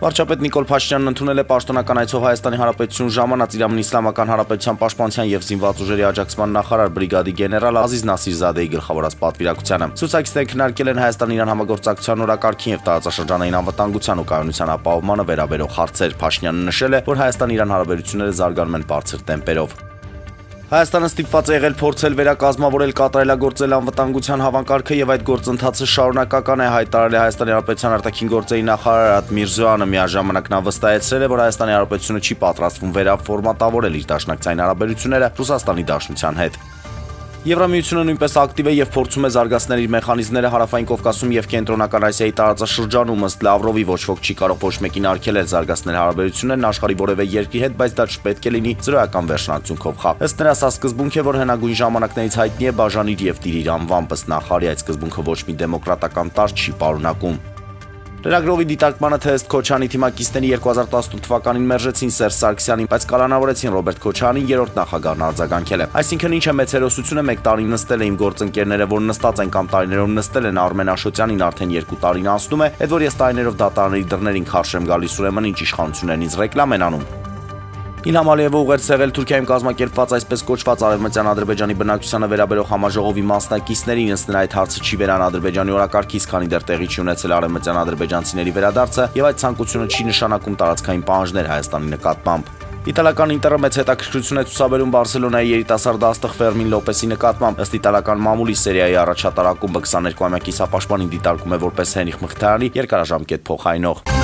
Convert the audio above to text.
Վարչապետ Նիկոլ Փաշինյանն ընդունել է պաշտոնական այցով Հայաստանի Հանրապետություն ժամանած Իրանական Իսլամական Հանրապետության պաշտպանության եւ զինված ուժերի աջակցման նախարար բրիգադի գեներալ Ազիզ Նասիրզադեի գլխավորած պատվիրակությանը։ Ցուցակիցները քննարկել են Հայաստան-Իրան համագործակցության օրակարգին եւ տարածաշրջանային անվտանգության ու կայունության ապահովմանը վերաբերող հարցեր։ Փաշինյանը նշել է, որ Հայաստան-Իրան հարաբերությունները զարգանում են բարձր տեմպերով։ Հայաստանը ստիպված է եղել փորձել վերակազմավորել կատարելագործել անվտանգության հավանքարկը եւ այդ գործընթացը շարունակական է, հայտարարել է Հայաստանի Հանրապետության արտաքին գործերի նախարար Արադ Միրզոյանը։ Միաժամանակ նա վստահեցրել է, որ Հայաստանի Հանրապետությունը չի պատրաստվում վերաֆորմատավորել իր դաշնակցային հարաբերությունները Ռուսաստանի Դաշնության հետ։ Եվրամիությունը նույնպես ակտիվ է եւ փորձում է զարգացնել իր մեխանիզմները Հարավային Կովկասում եւ Կենտրոնական Ասիայի տարածաշրջանում։ Ըստ Լավրովի ոչ ոք չի կարող ոչ մեկին արգելել զարգացնել հարաբերություններն աշխարհի որևէ երկրի հետ, բայց դա չպետք է լինի զրոյական վերջնարդյունքով խախ։ Ըստ նրա, սա սկզբունք է, որ հնագույն ժամանակներից հայտնի է բաժանիր եւ տիրիր անվամբ։ Ըստ նախարարի, այդ սկզբունքը ոչ մի դեմոկրատական տարր չի պարունակում։ Լրագրողի դիտարկմանը թե ըստ Քոչյանի թիմակիցների 2018 թվականին մերժեցին Սերժ Սարգսյանին, բայց կալանավորեցին Ռոբերտ Քոչյանին, երրորդ նախագահն արձագանքել է։ Այսինքն ինչ է մեծ հերոսությունը, 1 տարի նստել է իմ գործընկերները, որ նստած են կամ տարիներով նստել են, Արմեն Աշոտյանին արդեն 2 տարին անցնում է, այդ որ ես տարիներով դատարանների դռներին քարշ եմ գալիս, ուրեմն ինչ իշխանություններն ինձ ռեկլամ են անում։ Իլհամ Ալիևը ուղերձ եղել Թուրքիայում կազմակերպված այսպես կոչված Արևմտյան Ադրբեջանի բնակչությանը վերաբերող համաժողովի մասնակիցներին, ըստ նրա այդ հարցը չի վերան Ադրբեջանի օրակարգից, քանի դեռ տեղի չի ունեցել արևմտյան ադրբեջանցիների վերադարձը եւ այդ ցանկությունը չի նշանակում տարածքային պահանջներ Հայաստանի նկատմամբ։ Իտալական ինտերը մեծ հետաքրքրություն է ցուցաբերում Բարսելոնայի երիտասարդ աստղ Ֆերմին Լոպեսի նկատմամբ։ Ըստ իտալական մամուլի Սերիայի առաջատար ակումբը 22-ամյա կիսապաշտպանին դիտարկում է որպես Հենրիխ Մխիթարյանի երկարաժամկետ փոխարինող։